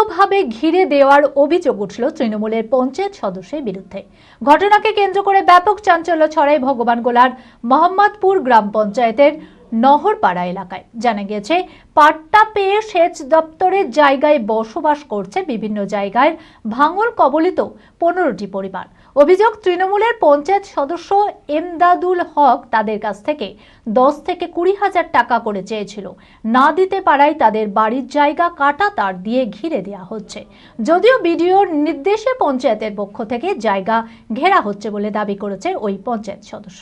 অবৈধভাবে ঘিরে দেওয়ার অভিযোগ উঠল তৃণমূলের পঞ্চায়েত সদস্যের বিরুদ্ধে। ঘটনাকে কেন্দ্র করে ব্যাপক চাঞ্চল্য ছড়ায় ভগবানগোলার মোহাম্মদপুর গ্রাম পঞ্চায়েতের নহরপাড়া এলাকায়। জানা গিয়েছে, পাট্টা পেয়ে সেচ দপ্তরের জায়গায় বসবাস করছে বিভিন্ন জায়গায় ভাঙন কবলিত 15টি পরিবার। অভিযোগ, তৃণমূলের পঞ্চায়েত সদস্য এমদাদুল হক তাদের কাছ থেকে 10 থেকে 20,000 টাকা করে চেয়েছিল। না দিতে পারায় তাদের বাড়ির জায়গা কাটা তার দিয়ে ঘিরে দেওয়া হচ্ছে। যদিও বিডিওর নির্দেশে পঞ্চায়েতের পক্ষ থেকে জায়গা ঘেরা হচ্ছে বলে দাবি করেছে ওই পঞ্চায়েত সদস্য।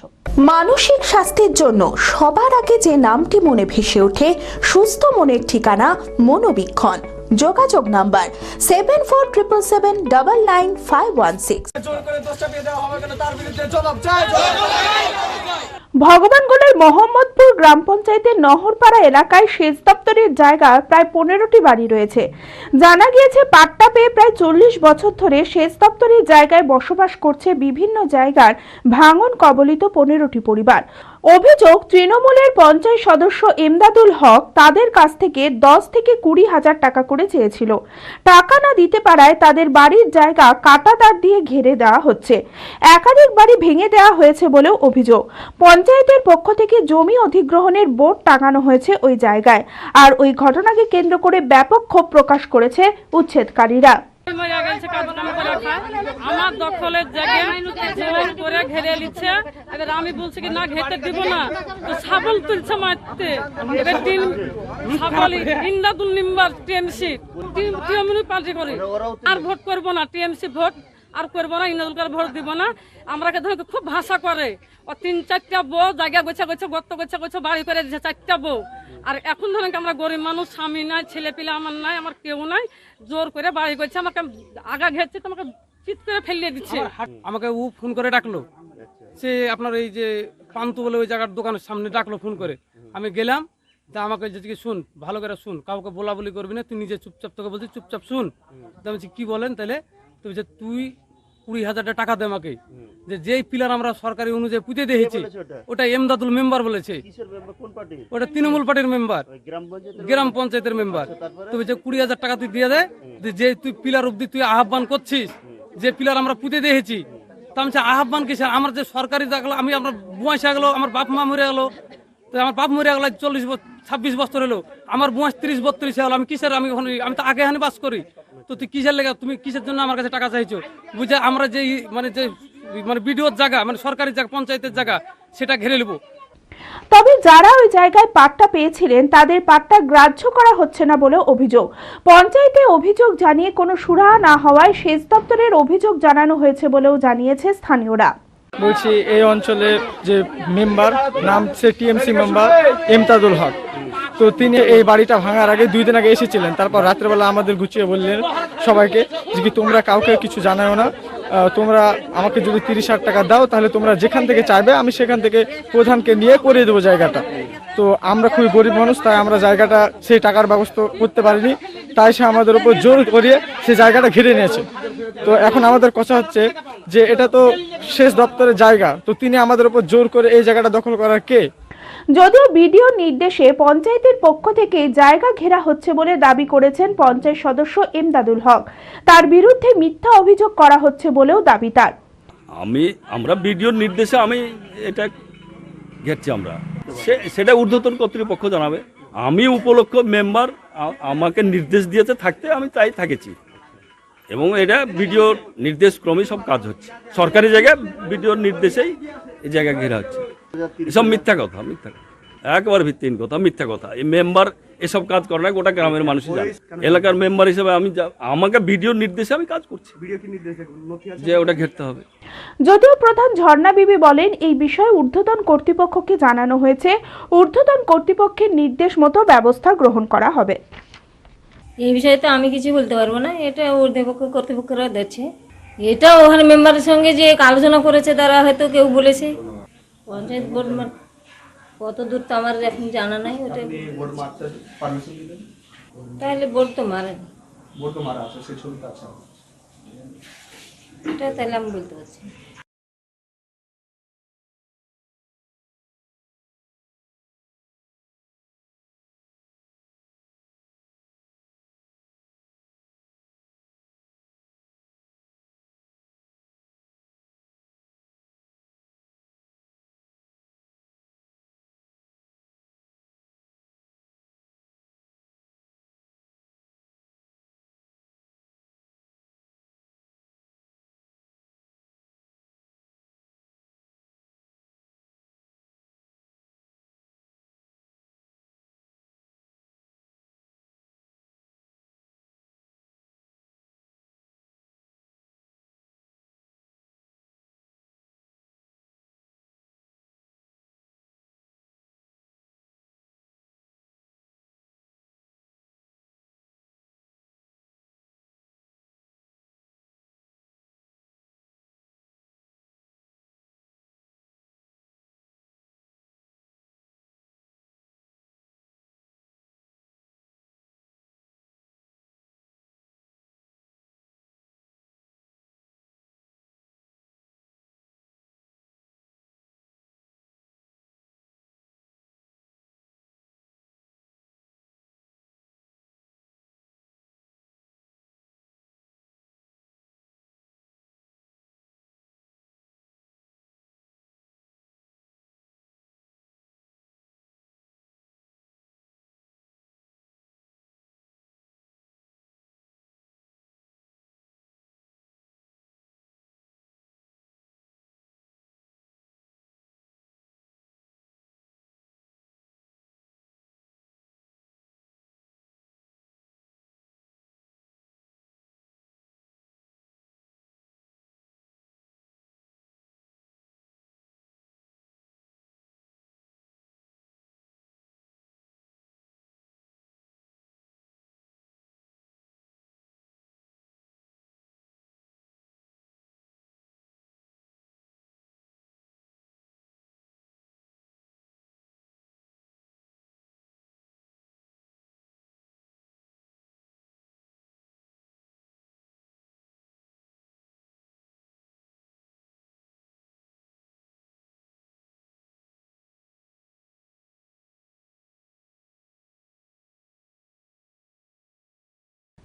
মানসিক স্বাস্থ্যের জন্য সবার আগে যে নামটি মনে ভেসে ওঠে, সুস্থ মনের ঠিকানা মনোবীক্ষণ। যোগাযোগ নাম্বার 7477799516। ভগবানগোলার মোহাম্মদপুর গ্রাম পঞ্চায়েতের নহরপাড়া এলাকায় সেচ দপ্তরের জায়গা প্রায় 15টি বাড়ি রয়েছে। জানা গিয়েছে, পাট্টা পেয়ে প্রায় 40 বছর ধরে সেচ দপ্তরের জায়গায় বসবাস করছে বিভিন্ন জায়গার ভাঙন কবলিত 15টি পরিবার। অভিযোগ, তৃণমূলের পঞ্চায়েত সদস্য এমদাদুল হক তাদের কাছ থেকে 10 থেকে 20,000 টাকা করে চেয়েছিল। টাকা না দিতে পারায় তাদের বাড়ির জায়গা কাটা তার দিয়ে ঘিরে দেওয়া হচ্ছে। একাধিক বাড়ি ভেঙে দেওয়া হয়েছে বলেও অভিযোগ। পঞ্চায়েতের পক্ষ থেকে জমি অধিগ্রহণের বোর্ড টাঙানো হয়েছে ওই জায়গায়। আর ওই ঘটনাকে কেন্দ্র করে ব্যাপক ক্ষোভ প্রকাশ করেছে উচ্ছেদকারীরা। আমার দখলের জায়গায় জোর করে ঘেরে নিচ্ছে। এবার আমি বলছি কি না, ঘেরতে দিব না, তো ছাগল তুলছে মারতে। এবার তিন ছাগল ইন্দাদুল নিম্বার টিএমসি পাল্টি করে আর ভোট করবো না, টিএমসি ভোট আর করবো না, ইন্দাদুলকার ভোট দিব না। আমরাকে ধরে খুব ভাষা করে। ও 3-4টা বউ জায়গা গোছা গোছা গর্ত গোছা গোছা বাড়ি করে দিচ্ছে, 4টা বউ। আর এখন ধরেন আমরা গরিব মানুষ, স্বামী নাই, ছেলে পিলে আমার নাই, আমার কেউ নাই, জোর করে বাড়ি করছে। আমাকে আগা ঘেরছে, তো আমাকে চিৎ করে ফেলিয়ে দিচ্ছে। আমাকে ও ফোন করে ডাকলো, সে আপনার এই যে পান্তু বলে ওই জায়গার দোকানের সামনে ডাকলো ফোন করে। আমি গেলাম, তা আমাকে যেদিকে শুন, ভালো করে শুন, কাউকে বলা বলি করবি না, তুই নিজে চুপচাপ, তোকে বলছি চুপচাপ শুন। তা বলছি কি বলেন তাহলে? তুই যে তুই 20,000 টাকা দে আমাকে, যে যেই পিলার আমরা সরকারি অনুযায়ী পুঁতে দিয়েছি ওটা এমদাদুল মেম্বার বলেছে, ওটা তৃণমূল পার্টির মেম্বার, গ্রাম পঞ্চায়েতের মেম্বার। তুই যে 20,000 টাকা তুই দিয়ে দে, যে তুই পিলার অব্দি তুই আহ্বান করছিস, যে পিলার আমরা পুঁতে দিয়েছি। তা আমি আহ্বান কিসের? আমার যে সরকারি জায়গা, আমি আমার বয়স হয়ে গেলো, আমার বাপ মা মরে গেলো, তো আমার বাপ মরে গেলো 26 বছর হলো, আমার বয়স 30-32 হলো। আমি কিসের? আমি তো আগে এখানে বাস করি, তো তুই কিসের লেগে, তুমি কিসের জন্য আমার কাছে টাকা চাইছো? বুঝে আমরা যে বিডিওর জায়গা, মানে সরকারি জায়গা, পঞ্চায়েতের জায়গা, সেটা ঘিরে নেবো। তবে যারা ওই জায়গায় পাট্টা পেয়েছিলেন তাদের পাট্টা গ্রাহ্য করা হচ্ছে না বলে অভিযোগ। পঞ্চায়েতে অভিযোগ জানিয়ে কোনো সুরাহা না হওয়ায় সেচ দপ্তরের অভিযোগ জানানো হয়েছে বলেও জানিয়েছে স্থানীয়রা। বলছি, এই অঞ্চলের যে মেম্বার, নাম সে টিএমসি মেম্বার এমদাদুল হক, তো তিনি এই বাড়িটা ভাঙার আগে 2 দিন আগে এসেছিলেন। তারপর রাত্রেবেলা আমাদের গুছিয়ে বললেন সবাইকে যে কি তোমরা কাউকে কিছু জানাও না, তোমরা আমাকে যদি 30,000 টাকা দাও তাহলে তোমরা যেখান থেকে চাইবে আমি সেখান থেকে প্রধানকে নিয়ে করে দেবো জায়গাটা। তো আমরা খুবই গরিব মানুষ, তাই আমরা জায়গাটা সেই টাকার ব্যবস্থা করতে পারিনি, তাই সে আমাদের উপর জোর করিয়ে সে জায়গাটা ঘিরে নিয়েছে। তো এখন আমাদের কথা হচ্ছে যে এটা তো সেচ দপ্তরের জায়গা, তো তিনি আমাদের উপর জোর করে এই জায়গাটা দখল করার কে? যদিও বিডিওর নির্দেশে পঞ্চায়েতের পক্ষ থেকে জায়গা ঘেরা হচ্ছে বলে দাবি করেছেন পঞ্চায়েত সদস্য এমদাদুল হক। তার বিরুদ্ধে মিথ্যা অভিযোগ করা হচ্ছে বলেও দাবি তার। আমরা বিডিওর নির্দেশে আমি এটা ঘেরছি, আমরা সেটা ঊর্ধ্বতন কর্তৃপক্ষ জানাবে। আমি উপলক্ষ মেম্বার, আমাকে নির্দেশ দিয়েছে থাকতে, আমি তাই থাকেছি, এবং এটা বিডিওর নির্দেশ ক্রমেই সব কাজ হচ্ছে। সরকারি জায়গায় বিডিওর নির্দেশেই এই জায়গা ঘেরা হচ্ছে। এসব মিথ্যা কথা, একেবারে ভিত্তিহীন কথা, মিথ্যা কথা। এই মেম্বার এসব কাজ করে না, গোটা গ্রামের মানুষই জানে। এলাকার মেম্বার হিসেবে আমাকে বিডিওর নির্দেশে আমি কাজ করছি, যে ওটা ঘেরতে হবে। যদিও প্রধান ঝর্ণা বিবি বলেন, এই বিষয়ে ঊর্ধ্বতন কর্তৃপক্ষকে জানানো হয়েছে, ঊর্ধ্বতন কর্তৃপক্ষের নির্দেশ মতো ব্যবস্থা গ্রহণ করা হবে। এই বিষয়ে তো আমি কিছু বলতে পারবো না, এটা ঊর্ধ্বপক্ষ কর্তৃপক্ষরা দেখছে। এটা ওখানে মেম্বারের সঙ্গে যে আলোচনা করেছে তারা হয়তো কেউ বলেছে। পঞ্চায়েত বোর্ড কত দূর তো আমার এখন জানা নাই। ওটা তাহলে বোর্ড তো মারা এটা তাহলে আমি বলতে পারছি।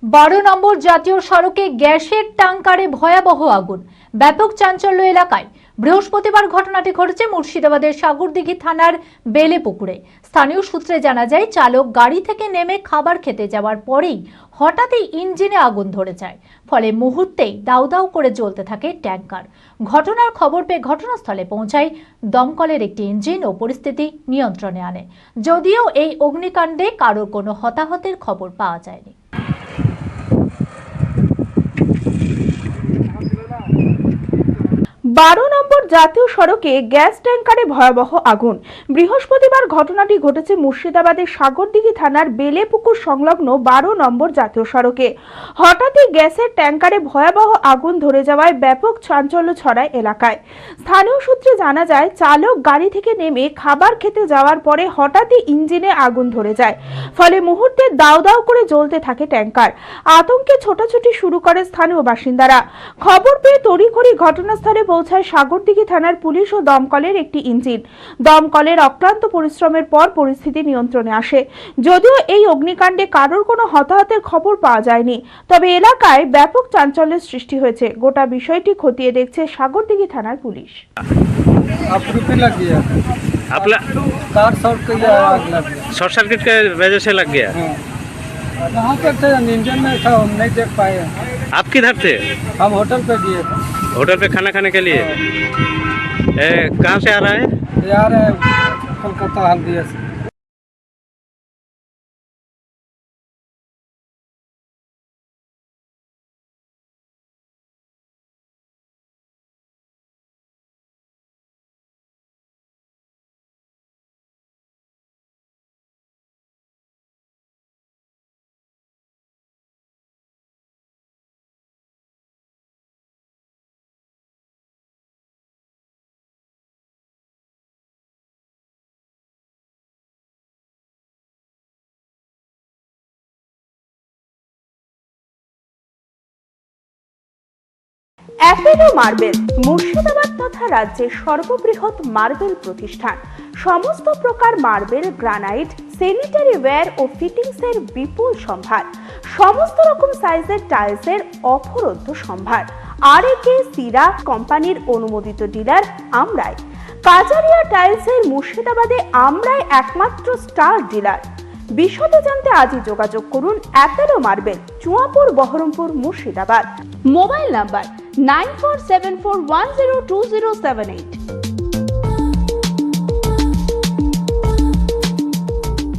12 নম্বর জাতীয় সড়কে গ্যাসের ট্যাঙ্কারে ভয়াবহ আগুন, ব্যাপক চাঞ্চল্য এলাকায়। বৃহস্পতিবার ঘটনাটি ঘটেছে মুর্শিদাবাদের সাগরদিঘি থানার বেলেপুকুরে। স্থানীয় সূত্রে জানা যায়, চালক গাড়ি থেকে নেমে খাবার খেতে যাওয়ার পরেই হঠাৎই ইঞ্জিনে আগুন ধরে যায়, ফলে মুহূর্তেই দাউ দাউ করে জ্বলতে থাকে ট্যাঙ্কার। ঘটনার খবর পেয়ে ঘটনাস্থলে পৌঁছায় দমকলের একটি ইঞ্জিন ও পরিস্থিতি নিয়ন্ত্রণে আনে। যদিও এই অগ্নিকাণ্ডে কারোর কোনো হতাহতের খবর পাওয়া যায়নি। 12 নম্বর জাতীয় সড়কে গ্যাস ট্যাঙ্কারে ভয়াবহ আগুন। বৃহস্পতিবার ঘটনাটি ঘটেছে মুর্শিদাবাদের সাগরদিঘি থানার বেলেপুকুর সংলগ্ন 12 নম্বর জাতীয় সড়কে। হঠাৎই গ্যাসের ট্যাঙ্কারে ভয়াবহ আগুন ধরে যাওয়ায় ব্যাপক চাঞ্চল্য ছড়ায় এলাকায়। স্থানীয় সূত্রে জানা যায়, চালক গাড়ি থেকে নেমে খাবার খেতে যাওয়ার পরে হঠাৎই ইঞ্জিনে আগুন ধরে যায়, ফলে মুহূর্তে দাউ দাউ করে জ্বলতে থাকে ট্যাঙ্কার। আতঙ্কে ছোটাছুটি শুরু করে স্থানীয় বাসিন্দারা। খবর পেয়ে তড়িঘড়ি ঘটনাস্থলে পৌঁছায় সাগরদিঘি থানার পুলিশ ও দমকলের একটি ইঞ্জিন। দমকলের অক্লান্ত পরিশ্রমের পর পরিস্থিতি নিয়ন্ত্রণে আসে। যদিও এই অগ্নিকাণ্ডে কারোর কোনো হতাহতের খবর পাওয়া যায়নি, তবে এলাকায় ব্যাপক চাঞ্চল্যের সৃষ্টি হয়েছে। গোটা বিষয়টি খতিয়ে দেখছে সাগরদিঘি থানার পুলিশ। शॉर्ट सर्किट के वजह से लग गया। कहाँ पर थे? इंजन में था, हम नहीं देख पाए। आप किधर थे? हम होटल पे गए थे। होटल पे खाना खाने के लिए। कहाँ से आ रहा है? यार कोलकाता हल्दिया से। অ্যাপেলো মার্বেল মুর্শিদাবাদ তথা রাজ্যের সর্ববৃহৎ মার্বেল প্রতিষ্ঠান। সমস্ত প্রকার মার্বেল, গ্রানাইট, স্যানিটারি ওয়্যার ও ফিটিংসের বিপুল সম্ভার। সমস্ত রকম সাইজের টাইলসের অফুরন্ত সম্ভার। আর.এ.কে সিরা কোম্পানির অনুমোদিত ডিলার আমরাই। কাজারিয়া টাইলসের মুর্শিদাবাদে আমরাই একমাত্র স্টার ডিলার। বিশদে জানতে আজই যোগাযোগ করুন Apollo marble, Chuapur, Baharampur, Murshidabad. Mobile number 9474102078।